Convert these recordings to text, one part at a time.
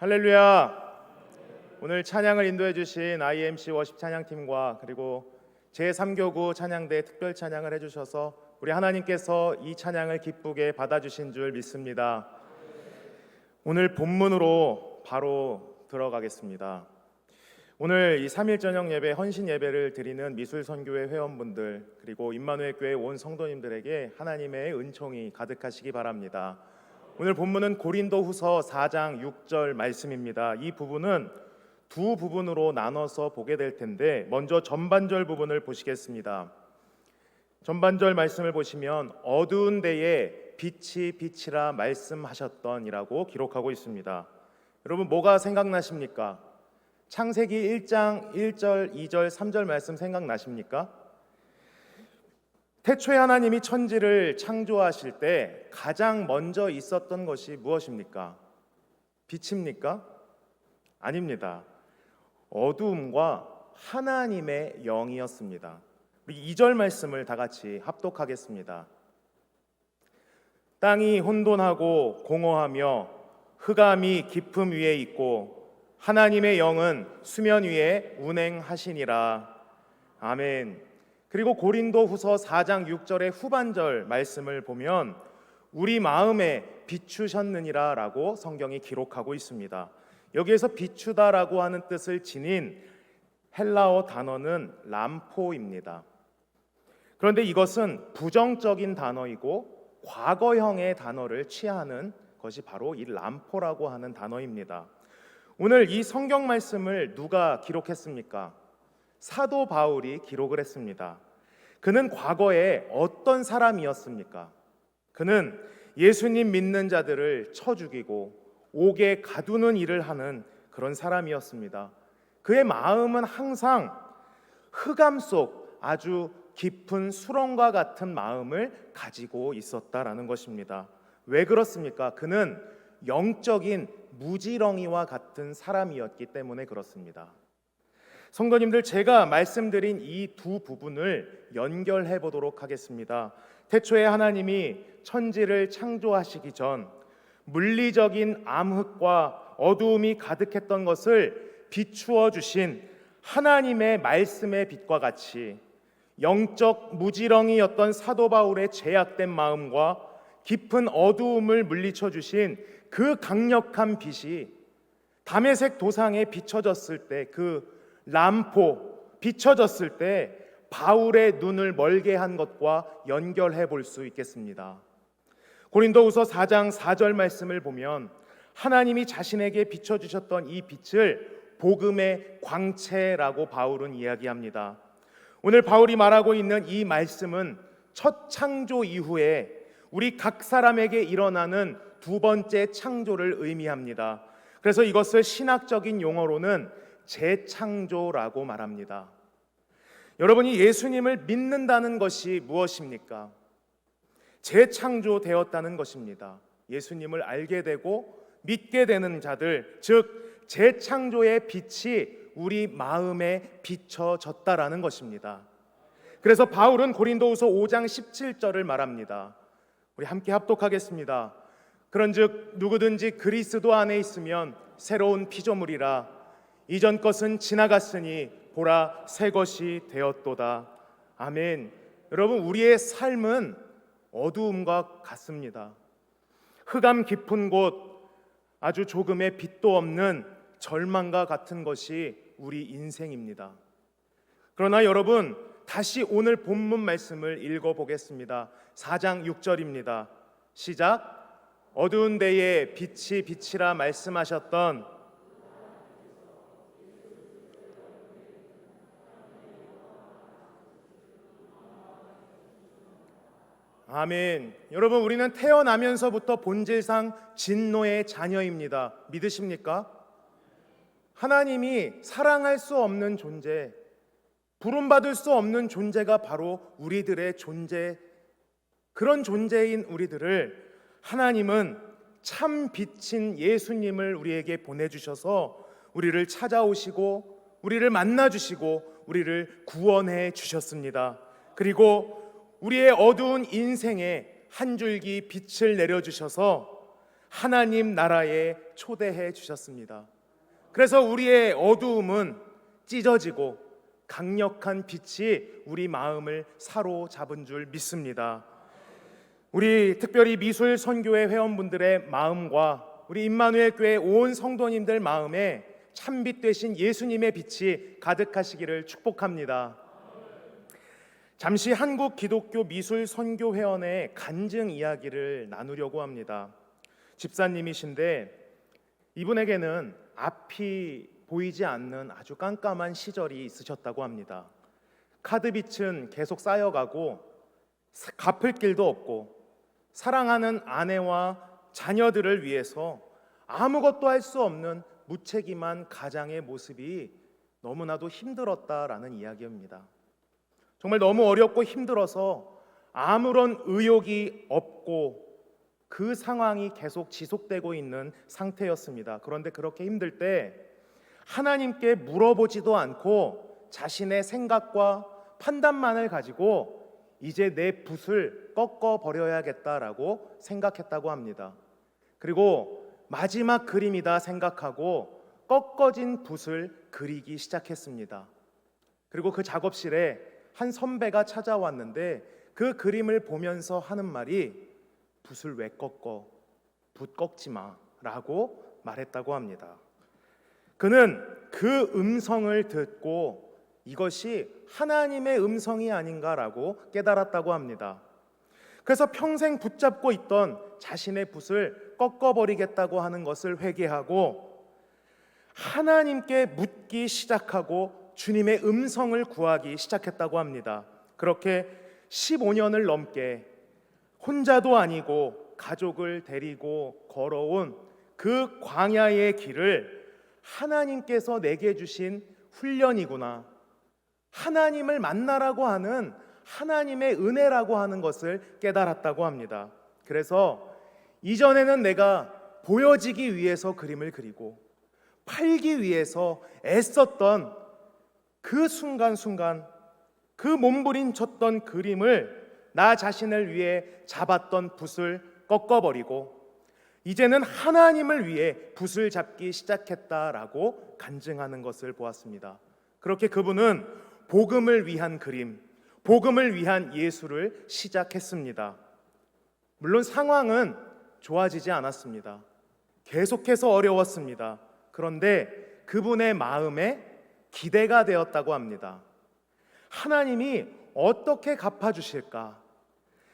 할렐루야. 오늘 찬양을 인도해 주신 IMC 워십 찬양팀과 그리고 제3교구 찬양대 특별 찬양을 해주셔서 우리 하나님께서 이 찬양을 기쁘게 받아주신 줄 믿습니다. 오늘 본문으로 바로 들어가겠습니다. 오늘 이 3일 저녁 예배 헌신 예배를 드리는 미술선교회 회원분들 그리고 임마누엘 교회 온 성도님들에게 하나님의 은총이 가득하시기 바랍니다. 오늘 본문은 고린도후서 4장 6절 말씀입니다. 이 부분은 두 부분으로 나눠서 보게 될 텐데 먼저 전반절 부분을 보시겠습니다. 전반절 말씀을 보시면 어두운 데에 빛이 빛이라 말씀하셨던이라고 기록하고 있습니다. 여러분 뭐가 생각나십니까? 창세기 1장 1절, 2절, 3절 말씀 생각나십니까? 태초에 하나님이 천지를 창조하실 때 가장 먼저 있었던 것이 무엇입니까? 빛입니까? 아닙니다. 어두움과 하나님의 영이었습니다. 우리 2절 말씀을 다 같이 합독하겠습니다. 땅이 혼돈하고 공허하며 흑암이 깊음 위에 있고 하나님의 영은 수면 위에 운행하시니라. 아멘. 그리고 고린도후서 4장 6절의 후반절 말씀을 보면 우리 마음에 비추셨느니라 라고 성경이 기록하고 있습니다. 여기에서 비추다라고 하는 뜻을 지닌 헬라어 단어는 람포입니다. 그런데 이것은 부정적인 단어이고 과거형의 단어를 취하는 것이 바로 이 람포라고 하는 단어입니다. 오늘 이 성경 말씀을 누가 기록했습니까? 사도 바울이 기록을 했습니다. 그는 과거에 어떤 사람이었습니까? 그는 예수님 믿는 자들을 쳐 죽이고 옥에 가두는 일을 하는 그런 사람이었습니다. 그의 마음은 항상 흑암 속 아주 깊은 수렁과 같은 마음을 가지고 있었다라는 것입니다. 왜 그렇습니까? 그는 영적인 무지렁이와 같은 사람이었기 때문에 그렇습니다. 성도님들, 제가 말씀드린 이 두 부분을 연결해 보도록 하겠습니다. 태초에 하나님이 천지를 창조하시기 전 물리적인 암흑과 어두움이 가득했던 것을 비추어 주신 하나님의 말씀의 빛과 같이 영적 무지렁이였던 사도 바울의 죄악된 마음과 깊은 어두움을 물리쳐 주신 그 강력한 빛이 다메섹 도상에 비춰졌을 때, 그 람포 비춰졌을 때 바울의 눈을 멀게 한 것과 연결해 볼 수 있겠습니다. 고린도후서 4장 4절 말씀을 보면 하나님이 자신에게 비춰주셨던 이 빛을 복음의 광채라고 바울은 이야기합니다. 오늘 바울이 말하고 있는 이 말씀은 첫 창조 이후에 우리 각 사람에게 일어나는 두 번째 창조를 의미합니다. 그래서 이것을 신학적인 용어로는 재창조라고 말합니다. 여러분이 예수님을 믿는다는 것이 무엇입니까? 재창조되었다는 것입니다. 예수님을 알게 되고 믿게 되는 자들, 즉 재창조의 빛이 우리 마음에 비춰졌다라는 것입니다. 그래서 바울은 고린도후서 5장 17절을 말합니다. 우리 함께 합독하겠습니다. 그런즉 누구든지 그리스도 안에 있으면 새로운 피조물이라. 이전 것은 지나갔으니 보라 새 것이 되었도다. 아멘. 여러분, 우리의 삶은 어두움과 같습니다. 흑암 깊은 곳, 아주 조금의 빛도 없는 절망과 같은 것이 우리 인생입니다. 그러나 여러분, 다시 오늘 본문 말씀을 읽어보겠습니다. 4장 6절입니다. 시작. 어두운 데에 빛이 빛이라 말씀하셨던 아멘. 여러분, 우리는 태어나면서부터 본질상 진노의 자녀입니다. 믿으십니까? 하나님이 사랑할 수 없는 존재, 부름받을 수 없는 존재가 바로 우리들의 존재, 그런 존재인 우리들을 하나님은 참 빛인 예수님을 우리에게 보내주셔서 우리를 찾아오시고 우리를 만나주시고 우리를 구원해 주셨습니다. 그리고 우리의 어두운 인생에 한 줄기 빛을 내려주셔서 하나님 나라에 초대해 주셨습니다. 그래서 우리의 어두움은 찢어지고 강력한 빛이 우리 마음을 사로잡은 줄 믿습니다. 우리 특별히 미술 선교회 회원분들의 마음과 우리 임마누엘 교회 온 성도님들 마음에 참빛 되신 예수님의 빛이 가득하시기를 축복합니다. 잠시 한국 기독교 미술 선교 회원의 간증 이야기를 나누려고 합니다. 집사님이신데 이분에게는 앞이 보이지 않는 아주 깜깜한 시절이 있으셨다고 합니다. 카드빚은 계속 쌓여가고 갚을 길도 없고 사랑하는 아내와 자녀들을 위해서 아무것도 할 수 없는 무책임한 가장의 모습이 너무나도 힘들었다라는 이야기입니다. 정말 너무 어렵고 힘들어서 아무런 의욕이 없고 그 상황이 계속 지속되고 있는 상태였습니다. 그런데 그렇게 힘들 때 하나님께 물어보지도 않고 자신의 생각과 판단만을 가지고 이제 내 붓을 꺾어 버려야겠다라고 생각했다고 합니다. 그리고 마지막 그림이다 생각하고 꺾어진 붓을 그리기 시작했습니다. 그리고 그 작업실에 한 선배가 찾아왔는데 그 그림을 보면서 하는 말이 붓을 왜 꺾어? 붓 꺾지 마 라고 말했다고 합니다. 그는 그 음성을 듣고 이것이 하나님의 음성이 아닌가라고 깨달았다고 합니다. 그래서 평생 붙잡고 있던 자신의 붓을 꺾어버리겠다고 하는 것을 회개하고 하나님께 묻기 시작하고 주님의 음성을 구하기 시작했다고 합니다. 그렇게 15년을 넘게 혼자도 아니고 가족을 데리고 걸어온 그 광야의 길을 하나님께서 내게 주신 훈련이구나, 하나님을 만나라고 하는 하나님의 은혜라고 하는 것을 깨달았다고 합니다. 그래서 이전에는 내가 보여지기 위해서 그림을 그리고 팔기 위해서 애썼던 그 순간순간 그 몸부림쳤던 그림을 나 자신을 위해 잡았던 붓을 꺾어버리고 이제는 하나님을 위해 붓을 잡기 시작했다라고 간증하는 것을 보았습니다. 그렇게 그분은 복음을 위한 그림, 복음을 위한 예술을 시작했습니다. 물론 상황은 좋아지지 않았습니다. 계속해서 어려웠습니다. 그런데 그분의 마음에 기대가 되었다고 합니다. 하나님이 어떻게 갚아주실까?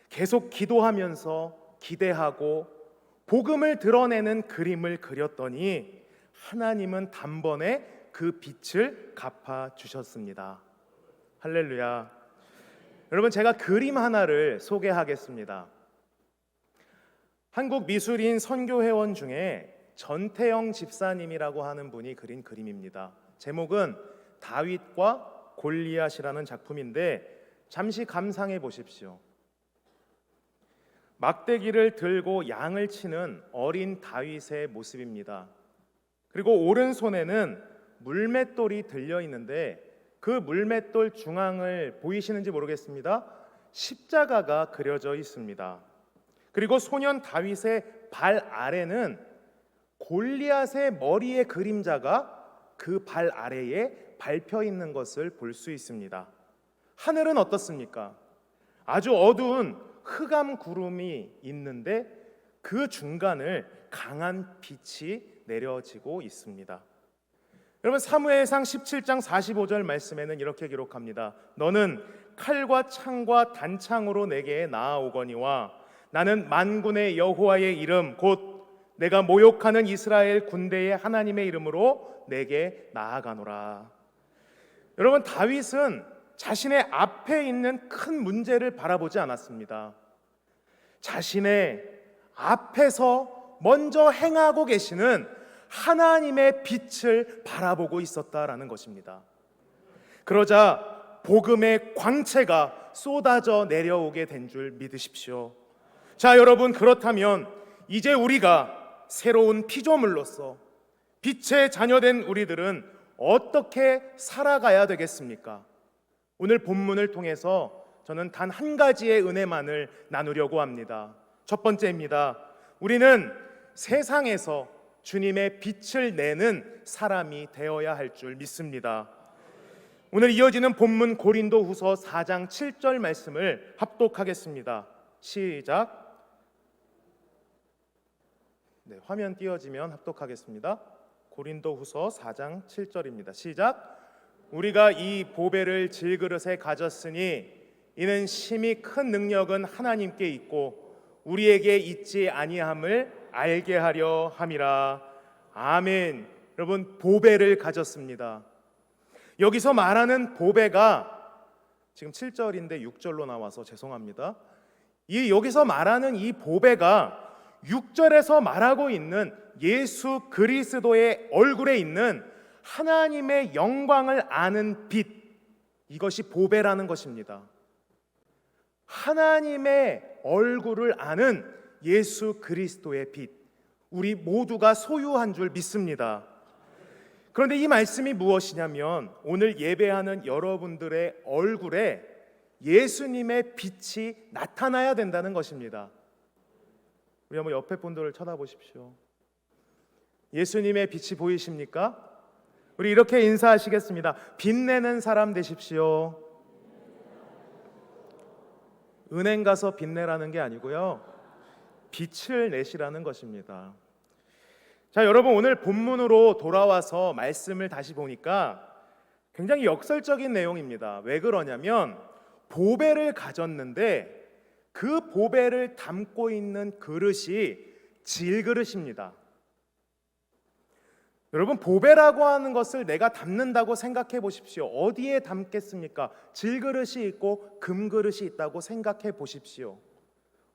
계속 기도하면서 기대하고 복음을 드러내는 그림을 그렸더니 하나님은 단번에 그 빛을 갚아주셨습니다. 할렐루야. 여러분, 제가 그림 하나를 소개하겠습니다. 한국 미술인 선교회원 중에 전태영 집사님이라고 하는 분이 그린 그림입니다. 제목은 다윗과 골리앗이라는 작품인데 잠시 감상해 보십시오. 막대기를 들고 양을 치는 어린 다윗의 모습입니다. 그리고 오른손에는 물맷돌이 들려 있는데 그 물맷돌 중앙을 보이시는지 모르겠습니다. 십자가가 그려져 있습니다. 그리고 소년 다윗의 발 아래는 골리앗의 머리의 그림자가 그 발 아래에 밟혀 있는 것을 볼 수 있습니다. 하늘은 어떻습니까? 아주 어두운 흑암 구름이 있는데 그 중간을 강한 빛이 내려지고 있습니다. 여러분, 사무엘상 17장 45절 말씀에는 이렇게 기록합니다. 너는 칼과 창과 단창으로 내게 나아오거니와 나는 만군의 여호와의 이름 곧 내가 모욕하는 이스라엘 군대의 하나님의 이름으로 내게 나아가노라. 여러분, 다윗은 자신의 앞에 있는 큰 문제를 바라보지 않았습니다. 자신의 앞에서 먼저 행하고 계시는 하나님의 빛을 바라보고 있었다라는 것입니다. 그러자 복음의 광채가 쏟아져 내려오게 된 줄 믿으십시오. 자, 여러분, 그렇다면 이제 우리가 새로운 피조물로서 빛의 자녀된 우리들은 어떻게 살아가야 되겠습니까? 오늘 본문을 통해서 저는 단 한 가지의 은혜만을 나누려고 합니다. 첫 번째입니다. 우리는 세상에서 주님의 빛을 내는 사람이 되어야 할 줄 믿습니다. 오늘 이어지는 본문 고린도후서 4장 7절 말씀을 합독하겠습니다. 시작. 네, 화면 띄어지면 합독하겠습니다. 고린도후서 4장 7절입니다. 시작. 우리가 이 보배를 질그릇에 가졌으니 이는 심히 큰 능력은 하나님께 있고 우리에게 있지 아니함을 알게 하려 함이라. 아멘. 여러분, 보배를 가졌습니다. 여기서 말하는 보배가 지금 7절인데 6절로 나와서 죄송합니다. 여기서 말하는 이 보배가 6절에서 말하고 있는 예수 그리스도의 얼굴에 있는 하나님의 영광을 아는 빛, 이것이 보배라는 것입니다. 하나님의 얼굴을 아는 예수 그리스도의 빛, 우리 모두가 소유한 줄 믿습니다. 그런데 이 말씀이 무엇이냐면 오늘 예배하는 여러분들의 얼굴에 예수님의 빛이 나타나야 된다는 것입니다. 우리 한번 옆에 분들을 쳐다보십시오. 예수님의 빛이 보이십니까? 우리 이렇게 인사하시겠습니다. 빛내는 사람 되십시오. 은행 가서 빛내라는 게 아니고요, 빛을 내시라는 것입니다. 자, 여러분, 오늘 본문으로 돌아와서 말씀을 다시 보니까 굉장히 역설적인 내용입니다. 왜 그러냐면 보배를 가졌는데 그 보배를 담고 있는 그릇이 질그릇입니다. 여러분, 보배라고 하는 것을 내가 담는다고 생각해 보십시오. 어디에 담겠습니까? 질그릇이 있고 금그릇이 있다고 생각해 보십시오.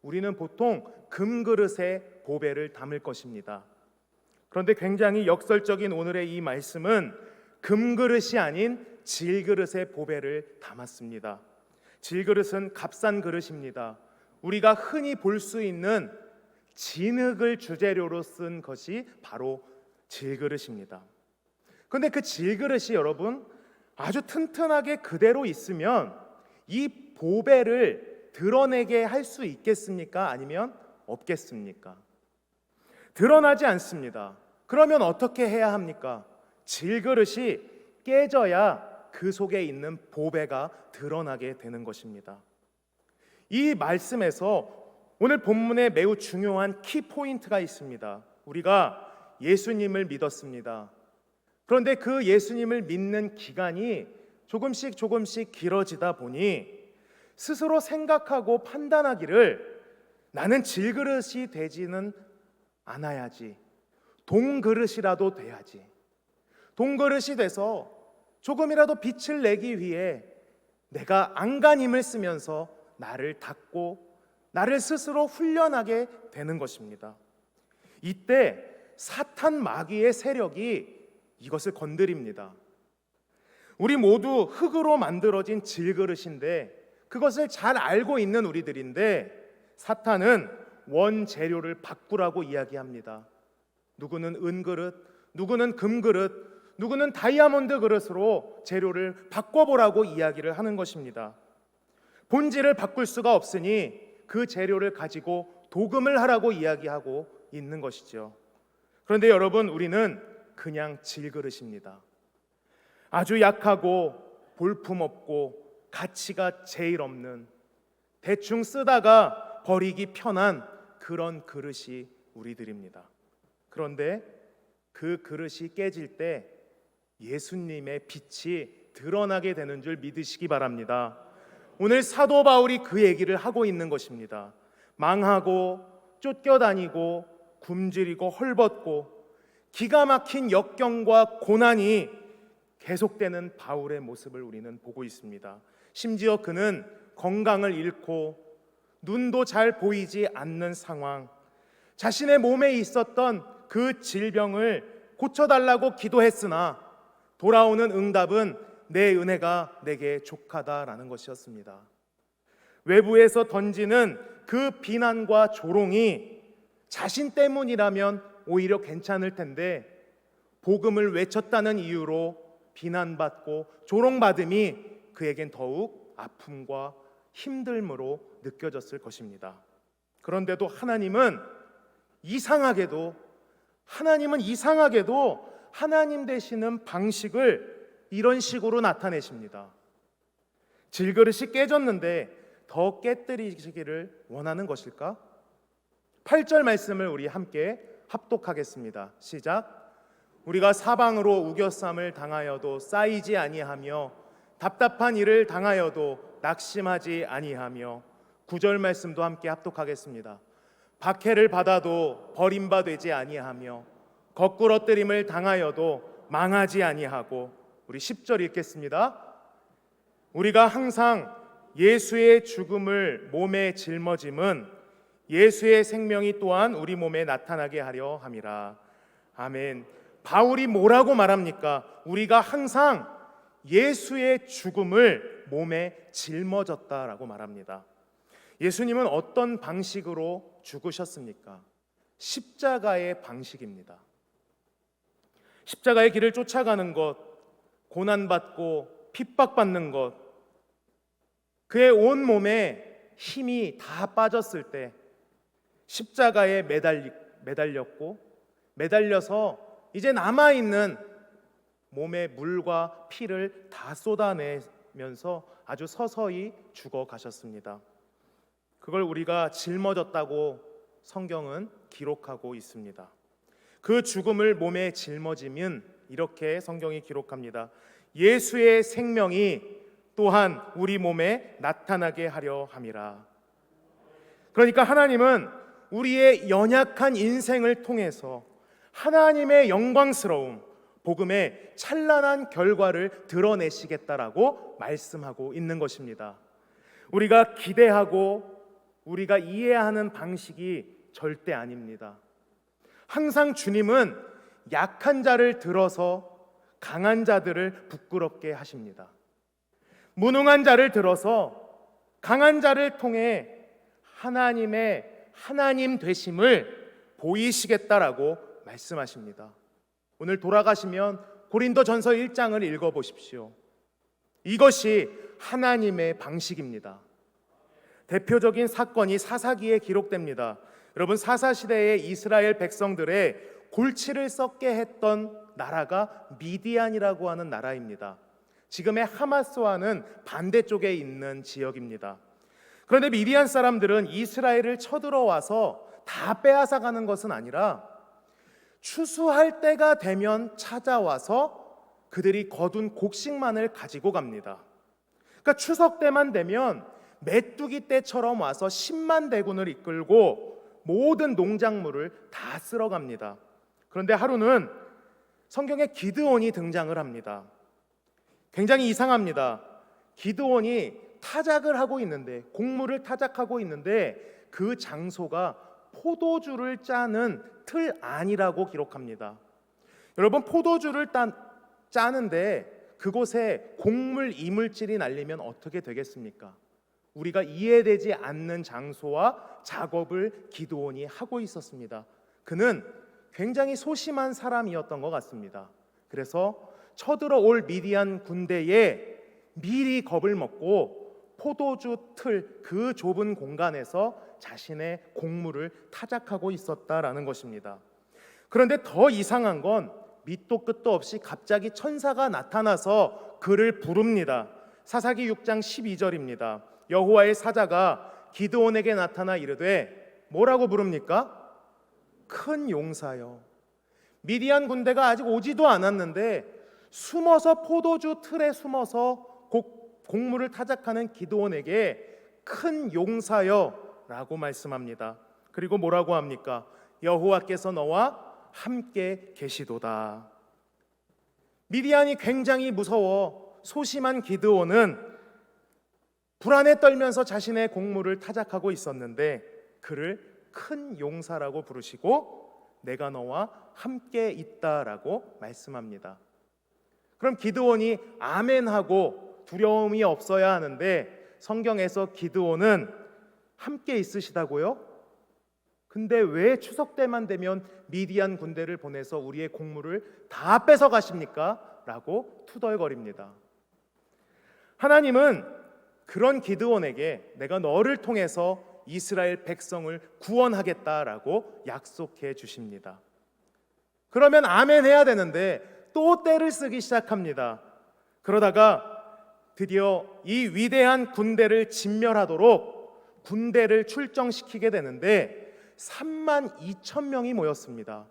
우리는 보통 금그릇에 보배를 담을 것입니다. 그런데 굉장히 역설적인 오늘의 이 말씀은 금그릇이 아닌 질그릇에 보배를 담았습니다. 질그릇은 값싼 그릇입니다. 우리가 흔히 볼 수 있는 진흙을 주재료로 쓴 것이 바로 질그릇입니다. 그런데 그 질그릇이 여러분 아주 튼튼하게 그대로 있으면 이 보배를 드러내게 할 수 있겠습니까? 아니면 없겠습니까? 드러나지 않습니다. 그러면 어떻게 해야 합니까? 질그릇이 깨져야 그 속에 있는 보배가 드러나게 되는 것입니다. 이 말씀에서 오늘 본문에 매우 중요한 키포인트가 있습니다. 우리가 예수님을 믿었습니다. 그런데 그 예수님을 믿는 기간이 조금씩 길어지다 보니 스스로 생각하고 판단하기를 나는 질그릇이 되지는 않아야지, 동그릇이라도 돼야지, 동그릇이 돼서 조금이라도 빛을 내기 위해 내가 안간힘을 쓰면서 나를 닦고 나를 스스로 훈련하게 되는 것입니다. 이때 사탄 마귀의 세력이 이것을 건드립니다. 우리 모두 흙으로 만들어진 질그릇인데 그것을 잘 알고 있는 우리들인데 사탄은 원재료를 바꾸라고 이야기합니다. 누구는 은그릇, 누구는 금그릇, 누구는 다이아몬드 그릇으로 재료를 바꿔보라고 이야기를 하는 것입니다. 본질을 바꿀 수가 없으니 그 재료를 가지고 도금을 하라고 이야기하고 있는 것이죠. 그런데 여러분, 우리는 그냥 질그릇입니다. 아주 약하고 볼품없고 가치가 제일 없는, 대충 쓰다가 버리기 편한 그런 그릇이 우리들입니다. 그런데 그 그릇이 깨질 때 예수님의 빛이 드러나게 되는 줄 믿으시기 바랍니다. 오늘 사도 바울이 그 얘기를 하고 있는 것입니다. 망하고 쫓겨다니고 굶주리고 헐벗고 기가 막힌 역경과 고난이 계속되는 바울의 모습을 우리는 보고 있습니다. 심지어 그는 건강을 잃고 눈도 잘 보이지 않는 상황, 자신의 몸에 있었던 그 질병을 고쳐달라고 기도했으나 돌아오는 응답은 내 은혜가 내게 족하다라는 것이었습니다. 외부에서 던지는 그 비난과 조롱이 자신 때문이라면 오히려 괜찮을 텐데 복음을 외쳤다는 이유로 비난받고 조롱받음이 그에겐 더욱 아픔과 힘듦으로 느껴졌을 것입니다. 그런데도 하나님은 이상하게도 하나님 되시는 방식을 이런 식으로 나타내십니다. 질그릇이 깨졌는데 더 깨뜨리시기를 원하는 것일까? 8절 말씀을 우리 함께 합독하겠습니다. 시작. 우리가 사방으로 우겨쌈을 당하여도 쌓이지 아니하며 답답한 일을 당하여도 낙심하지 아니하며. 9절 말씀도 함께 합독하겠습니다. 박해를 받아도 버림받지 아니하며 거꾸러뜨림을 당하여도 망하지 아니하고. 우리 10절 읽겠습니다. 우리가 항상 예수의 죽음을 몸에 짊어짐은 예수의 생명이 또한 우리 몸에 나타나게 하려 함이라. 아멘. 바울이 뭐라고 말합니까? 우리가 항상 예수의 죽음을 몸에 짊어졌다라고 말합니다. 예수님은 어떤 방식으로 죽으셨습니까? 십자가의 방식입니다. 십자가의 길을 쫓아가는 것, 고난받고 핍박받는 것, 그의 온 몸에 힘이 다 빠졌을 때 십자가에 매달렸고, 매달려서 이제 남아있는 몸에 물과 피를 다 쏟아내면서 아주 서서히 죽어가셨습니다. 그걸 우리가 짊어졌다고 성경은 기록하고 있습니다. 그 죽음을 몸에 짊어지면 이렇게 성경이 기록합니다. 예수의 생명이 또한 우리 몸에 나타나게 하려 함이라. 그러니까 하나님은 우리의 연약한 인생을 통해서 하나님의 영광스러움, 복음의 찬란한 결과를 드러내시겠다라고 말씀하고 있는 것입니다. 우리가 기대하고 우리가 이해하는 방식이 절대 아닙니다. 항상 주님은 약한 자를 들어서 강한 자들을 부끄럽게 하십니다. 무능한 자를 들어서 강한 자를 통해 하나님의 하나님 되심을 보이시겠다라고 말씀하십니다. 오늘 돌아가시면 고린도전서 1장을 읽어보십시오. 이것이 하나님의 방식입니다. 대표적인 사건이 사사기에 기록됩니다. 여러분, 사사시대의 이스라엘 백성들의 골치를 썩게 했던 나라가 미디안이라고 하는 나라입니다. 지금의 하마스와는 반대쪽에 있는 지역입니다. 그런데 미디안 사람들은 이스라엘을 쳐들어와서 다 빼앗아가는 것은 아니라 추수할 때가 되면 찾아와서 그들이 거둔 곡식만을 가지고 갑니다. 그러니까 추석 때만 되면 메뚜기 때처럼 와서 10만 대군을 이끌고 모든 농작물을 다 쓸어갑니다. 그런데 하루는 성경에 기드온이 등장을 합니다. 굉장히 이상합니다. 기드온이 타작을 하고 있는데, 곡물을 타작하고 있는데 그 장소가 포도주를 짜는 틀 안이라고 기록합니다. 여러분, 포도주를 짜는데 그곳에 곡물 이물질이 날리면 어떻게 되겠습니까? 우리가 이해되지 않는 장소와 작업을 기드온이 하고 있었습니다. 그는 굉장히 소심한 사람이었던 것 같습니다. 그래서 쳐들어올 미디안 군대에 미리 겁을 먹고 포도주 틀 그 좁은 공간에서 자신의 곡물을 타작하고 있었다라는 것입니다. 그런데 더 이상한 건 밑도 끝도 없이 갑자기 천사가 나타나서 그를 부릅니다. 사사기 6장 12절입니다. 여호와의 사자가 기드온에게 나타나 이르되 뭐라고 부릅니까? 큰 용사여. 미디안 군대가 아직 오지도 않았는데 숨어서 포도주 틀에 숨어서 곡물을 타작하는 기드온에게 큰 용사여 라고 말씀합니다. 그리고 뭐라고 합니까? 여호와께서 너와 함께 계시도다. 미디안이 굉장히 무서워 소심한 기드온은 불안에 떨면서 자신의 곡물을 타작하고 있었는데 그를 큰 용사라고 부르시고 내가 너와 함께 있다라고 말씀합니다. 그럼 기드온이 아멘하고 두려움이 없어야 하는데 성경에서 기드온은 함께 있으시다고요? 근데 왜 추석 때만 되면 미디안 군대를 보내서 우리의 곡물을 다 뺏어 가십니까? 라고 투덜거립니다. 하나님은 그런 기드온에게 내가 너를 통해서 이스라엘 백성을 구원하겠다라고 약속해 주십니다. 그러면 아멘 해야 되는데 또 떼를 쓰기 시작합니다. 그러다가 드디어 이 위대한 군대를 진멸하도록 군대를 출정시키게 되는데 32,000명이 모였습니다.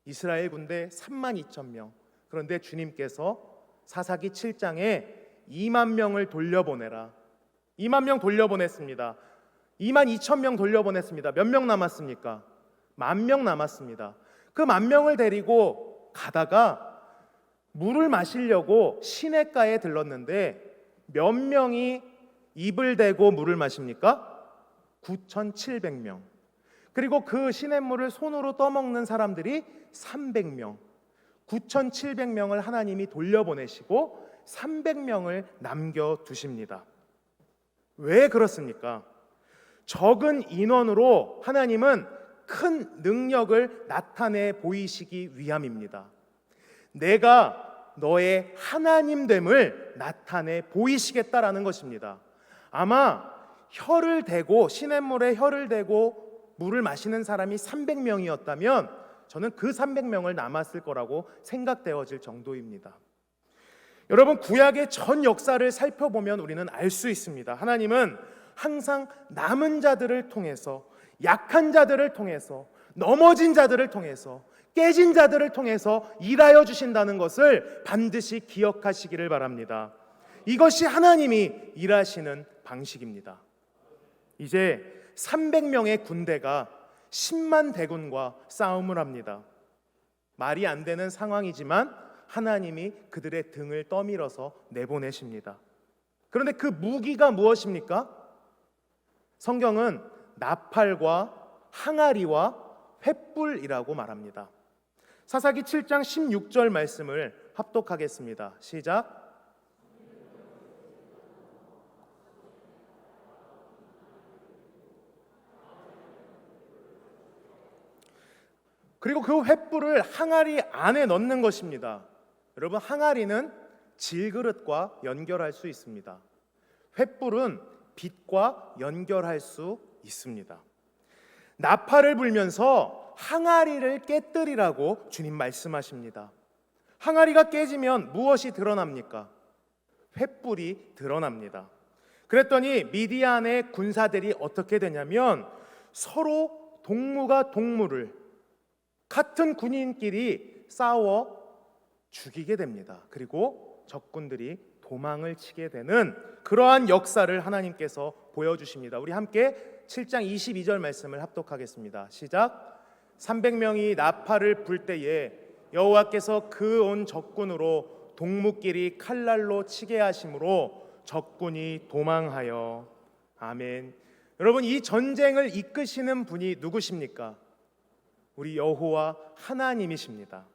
이스라엘 군대 32,000명. 그런데 주님께서 사사기 7장에 2만 명을 돌려보내라. 2만 명 돌려보냈습니다. 22,000명 돌려보냈습니다. 몇 명 남았습니까? 10,000명 남았습니다. 그 10,000명을 데리고 가다가 물을 마시려고 시냇가에 들렀는데 몇 명이 입을 대고 물을 마십니까? 9,700명. 그리고 그 시냇물을 손으로 떠먹는 사람들이 300명. 9,700명을 하나님이 돌려보내시고 300명을 남겨두십니다. 왜 그렇습니까? 적은 인원으로 하나님은 큰 능력을 나타내 보이시기 위함입니다. 내가 너의 하나님됨을 나타내 보이시겠다라는 것입니다. 아마 혀를 대고 시냇물에 혀를 대고 물을 마시는 사람이 300명이었다면 저는 그 300명을 남았을 거라고 생각되어질 정도입니다. 여러분, 구약의 전 역사를 살펴보면 우리는 알 수 있습니다. 하나님은 항상 남은 자들을 통해서, 약한 자들을 통해서, 넘어진 자들을 통해서, 깨진 자들을 통해서 일하여 주신다는 것을 반드시 기억하시기를 바랍니다. 이것이 하나님이 일하시는 방식입니다. 이제 300명의 군대가 10만 대군과 싸움을 합니다. 말이 안 되는 상황이지만 하나님이 그들의 등을 떠밀어서 내보내십니다. 그런데 그 무기가 무엇입니까? 성경은 나팔과 항아리와 횃불이라고 말합니다. 사사기 7장 16절 말씀을 합독하겠습니다. 시작. 그리고 그 횃불을 항아리 안에 넣는 것입니다. 여러분, 항아리는 질그릇과 연결할 수 있습니다. 횃불은 빛과 연결할 수 있습니다. 나팔을 불면서 항아리를 깨뜨리라고 주님 말씀하십니다. 항아리가 깨지면 무엇이 드러납니까? 횃불이 드러납니다. 그랬더니 미디안의 군사들이 어떻게 되냐면 서로 동무가 동무를, 같은 군인끼리 싸워 죽이게 됩니다. 그리고 적군들이 도망을 치게 되는 그러한 역사를 하나님께서 보여주십니다. 우리 함께 7장 22절 말씀을 합독하겠습니다. 시작. 300명이 나팔을 불 때에 여호와께서 그 온 적군으로 동무끼리 칼날로 치게 하심으로 적군이 도망하여. 아멘. 여러분, 이 전쟁을 이끄시는 분이 누구십니까? 우리 여호와 하나님이십니다.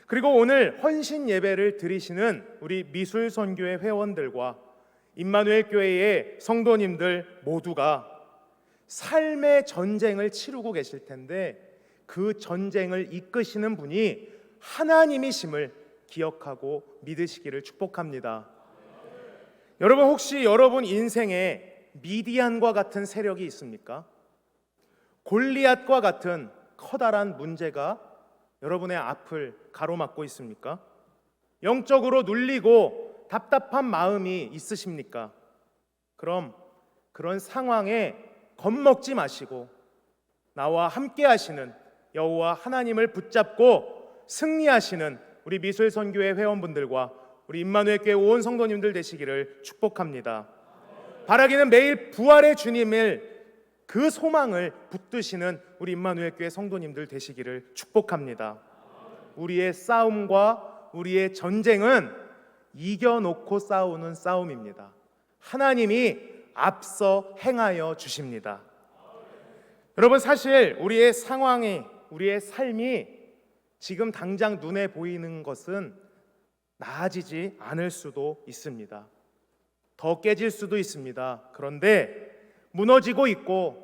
그리고 오늘 헌신 예배를 드리시는 우리 미술선교회 회원들과 임마누엘 교회의 성도님들 모두가 삶의 전쟁을 치르고 계실 텐데 그 전쟁을 이끄시는 분이 하나님이심을 기억하고 믿으시기를 축복합니다. 여러분, 혹시 여러분 인생에 미디안과 같은 세력이 있습니까? 골리앗과 같은 커다란 문제가 여러분의 앞을 가로막고 있습니까? 영적으로 눌리고 답답한 마음이 있으십니까? 그럼 그런 상황에 겁먹지 마시고 나와 함께 하시는 여호와 하나님을 붙잡고 승리하시는 우리 미술선교회 회원분들과 우리 임마누엘 교회 온 성도님들 되시기를 축복합니다. 바라기는 매일 부활의 주님을, 그 소망을 붙드시는 우리 임마누엘 교회 성도님들 되시기를 축복합니다. 우리의 싸움과 우리의 전쟁은 이겨놓고 싸우는 싸움입니다. 하나님이 앞서 행하여 주십니다. 여러분, 사실 우리의 상황이, 우리의 삶이 지금 당장 눈에 보이는 것은 나아지지 않을 수도 있습니다. 더 깨질 수도 있습니다. 그런데 무너지고 있고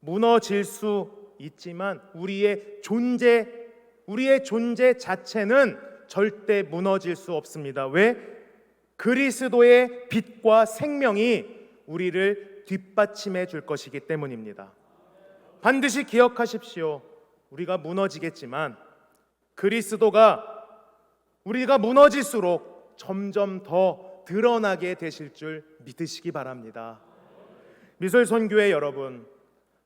무너질 수 있지만 우리의 존재 자체는 절대 무너질 수 없습니다. 왜? 그리스도의 빛과 생명이 우리를 뒷받침해 줄 것이기 때문입니다. 반드시 기억하십시오. 우리가 무너지겠지만 그리스도가 우리가 무너질수록 점점 더 드러나게 되실 줄 믿으시기 바랍니다. 미술선교회 여러분,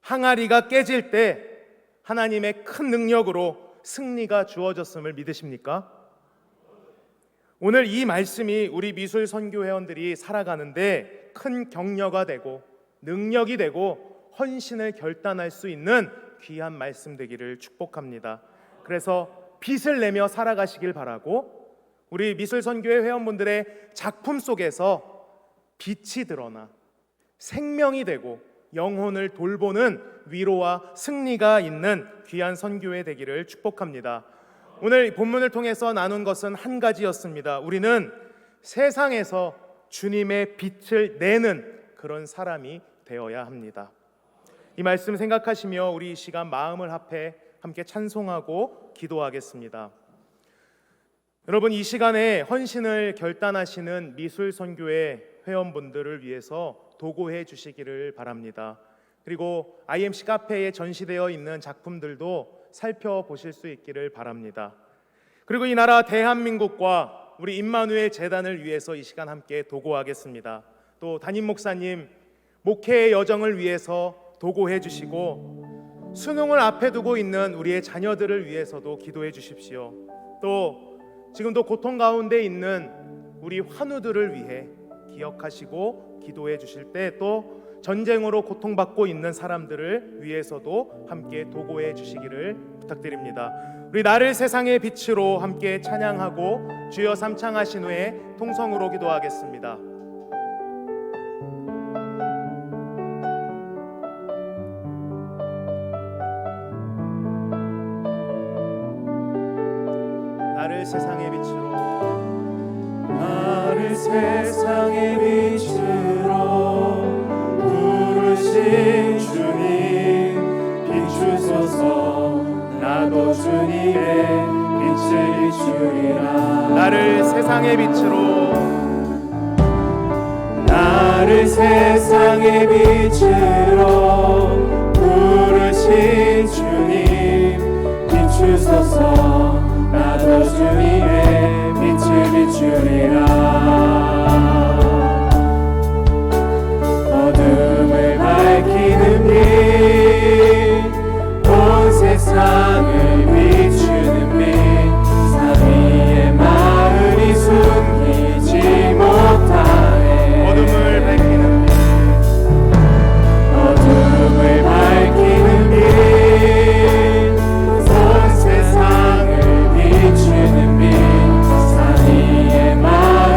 항아리가 깨질 때 하나님의 큰 능력으로 승리가 주어졌음을 믿으십니까? 오늘 이 말씀이 우리 미술선교회원들이 살아가는데 큰 격려가 되고 능력이 되고 헌신을 결단할 수 있는 귀한 말씀 되기를 축복합니다. 그래서 빛을 내며 살아가시길 바라고, 우리 미술선교회 회원분들의 작품 속에서 빛이 드러나 생명이 되고 영혼을 돌보는 위로와 승리가 있는 귀한 선교회 되기를 축복합니다. 오늘 본문을 통해서 나눈 것은 한 가지였습니다. 우리는 세상에서 주님의 빛을 내는 그런 사람이 되어야 합니다. 이 말씀 생각하시며 우리 이 시간 마음을 합해 함께 찬송하고 기도하겠습니다. 여러분, 이 시간에 헌신을 결단하시는 미술선교회 회원분들을 위해서 도구해 주시기를 바랍니다. 그리고 IMC 카페에 전시되어 있는 작품들도 살펴보실 수 있기를 바랍니다. 그리고 이 나라 대한민국과 우리 임마누엘 재단을 위해서 이 시간 함께 도구하겠습니다. 또 담임 목사님 목회의 여정을 위해서 도구해 주시고, 수능을 앞에 두고 있는 우리의 자녀들을 위해서도 기도해 주십시오. 또 지금도 고통 가운데 있는 우리 환우들을 위해 기억하시고 기도해 주실 때, 또 전쟁으로 고통받고 있는 사람들을 위해서도 함께 도구해 주시기를 부탁드립니다. 우리 나를 세상의 빛으로 함께 찬양하고 주여 삼창하신 후에 통성으로 기도하겠습니다. 나를 세상의 빛으로, 나를 세상의 빛으로 부르신 주님 비추소서. 나도 주님의 빛을 비추리라. 나를 세상의 빛으로, 나를 세상의 빛으로 부르신 주님 비추소서. 나도 주님의 빛을 비추리라. 어둠을 밝히는 빛, 온 세상을 비추는 빛, 사위의 마음이 숨기지 못하네. 어둠을 밝히는 빛, 어둠을 밝히는 빛, 온 세상을 비추는 빛, 사위의 마음이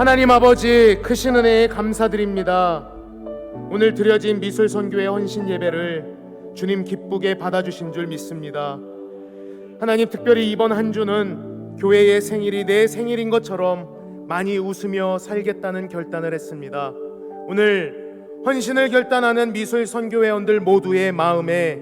하나님 아버지, 크신 은혜에 감사드립니다. 오늘 드려진 미술 선교의 헌신 예배를 주님 기쁘게 받아주신 줄 믿습니다. 하나님, 특별히 이번 한 주는 교회의 생일이 내 생일인 것처럼 많이 웃으며 살겠다는 결단을 했습니다. 오늘 헌신을 결단하는 미술 선교회원들 모두의 마음에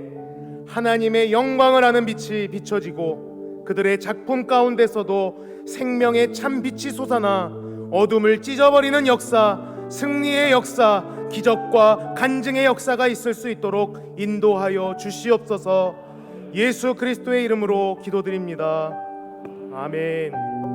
하나님의 영광을 아는 빛이 비춰지고 그들의 작품 가운데서도 생명의 참 빛이 솟아나 어둠을 찢어버리는 역사, 승리의 역사, 기적과 간증의 역사가 있을 수 있도록 인도하여 주시옵소서. 예수 그리스도의 이름으로 기도드립니다. 아멘.